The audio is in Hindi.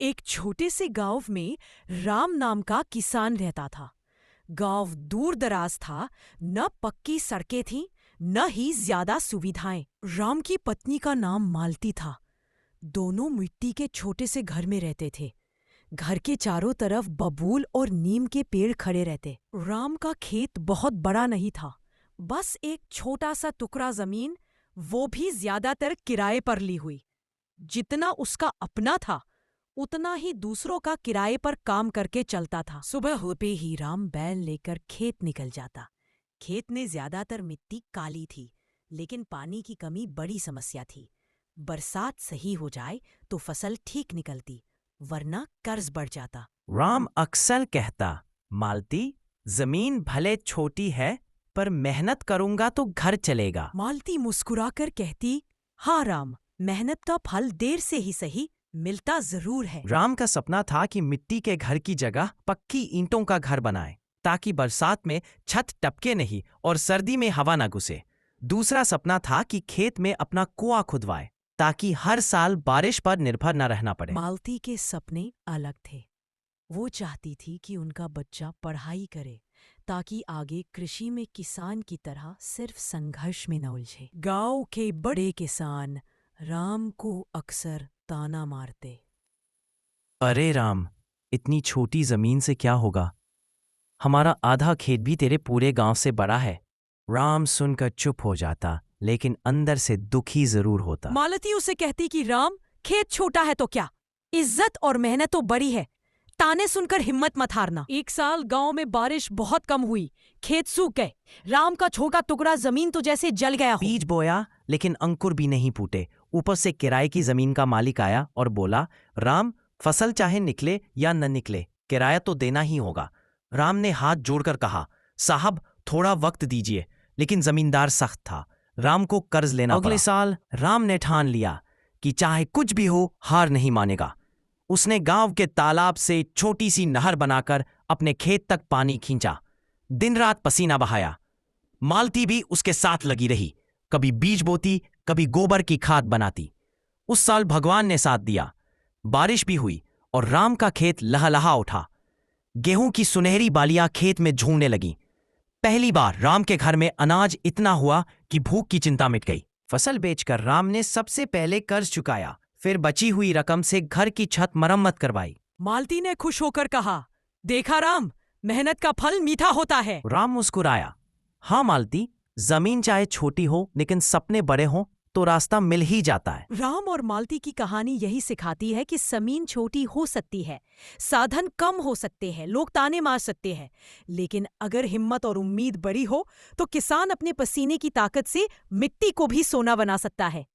एक छोटे से गांव में राम नाम का किसान रहता था। गांव दूर दराज था, न पक्की सड़कें थीं, न ही ज्यादा सुविधाएं। राम की पत्नी का नाम मालती था। दोनों मिट्टी के छोटे से घर में रहते थे। घर के चारों तरफ बबूल और नीम के पेड़ खड़े रहते। राम का खेत बहुत बड़ा नहीं था, बस एक छोटा सा टुकड़ा जमीन, वो भी ज्यादातर किराए पर ली हुई। जितना उसका अपना था उतना ही दूसरों का किराए पर काम करके चलता था। सुबह होते ही राम बैल लेकर खेत निकल जाता। खेत में ज्यादातर मिट्टी काली थी, लेकिन पानी की कमी बड़ी समस्या थी। बरसात सही हो जाए तो फसल ठीक निकलती, वरना कर्ज बढ़ जाता। राम अक्सर कहता, मालती, जमीन भले छोटी है पर मेहनत करूंगा तो घर चलेगा। मालती मुस्कुराकर कहती, हाँ राम, मेहनत का फल देर से ही सही मिलता जरूर है। राम का सपना था कि मिट्टी के घर की जगह पक्की ईंटों का घर बनाए, ताकि बरसात में छत टपके नहीं और सर्दी में हवा न घुसे। दूसरा सपना था कि खेत में अपना कुआं खुदवाए, ताकि हर साल बारिश पर निर्भर न रहना पड़े। मालती के सपने अलग थे। वो चाहती थी कि उनका बच्चा पढ़ाई करे, ताकि आगे कृषि में किसान की तरह सिर्फ संघर्ष में न उलझे। गांव के बड़े किसान राम को अक्सर ताना मारते। अरे राम, इतनी छोटी जमीन से क्या होगा? हमारा आधा खेत भी तेरे पूरे गांव से बड़ा है। राम सुनकर चुप हो जाता, लेकिन अंदर से दुखी जरूर होता। मालती उसे कहती कि राम, खेत छोटा है तो क्या, इज्जत और मेहनत तो बड़ी है। ताने सुनकर हिम्मत मत हारना। एक साल गांव में बारिश बहुत कम हुई, खेत सूख गए। राम का छोटा टुकड़ा जमीन तो जैसे जल गया हो। बीज बोया, लेकिन अंकुर भी नहीं फूटे। ऊपर से किराए की जमीन का मालिक आया और बोला, राम, फसल चाहे निकले या न निकले, किराया तो देना ही होगा। राम ने हाथ जोड़कर कहा, साहब, थोड़ा वक्त दीजिए। लेकिन जमींदार सख्त था, राम को कर्ज लेना पड़ा। अगले साल राम ने ठान लिया कि चाहे कुछ भी हो, हार नहीं मानेगा। उसने गांव के तालाब से छोटी सी नहर बनाकर अपने खेत तक पानी खींचा। दिन रात पसीना बहाया। मालती भी उसके साथ लगी रही, कभी बीज बोती, कभी गोबर की खाद बनाती। उस साल भगवान ने साथ दिया, बारिश भी हुई और राम का खेत लहलहा उठा। गेहूं की सुनहरी बालियां खेत में झूमने लगीं। पहली बार राम के घर में अनाज इतना हुआ कि भूख की चिंता मिट गई। फसल बेचकर राम ने सबसे पहले कर्ज चुकाया, फिर बची हुई रकम से घर की छत मरम्मत करवाई। मालती ने खुश होकर कहा, देखा राम, मेहनत का फल मीठा होता है। राम मुस्कुराया, हाँ मालती, जमीन चाहे छोटी हो लेकिन सपने बड़े हों तो रास्ता मिल ही जाता है। राम और मालती की कहानी यही सिखाती है कि जमीन छोटी हो सकती है, साधन कम हो सकते हैं, लोग ताने मार सकते हैं, लेकिन अगर हिम्मत और उम्मीद बड़ी हो तो किसान अपने पसीने की ताकत से मिट्टी को भी सोना बना सकता है।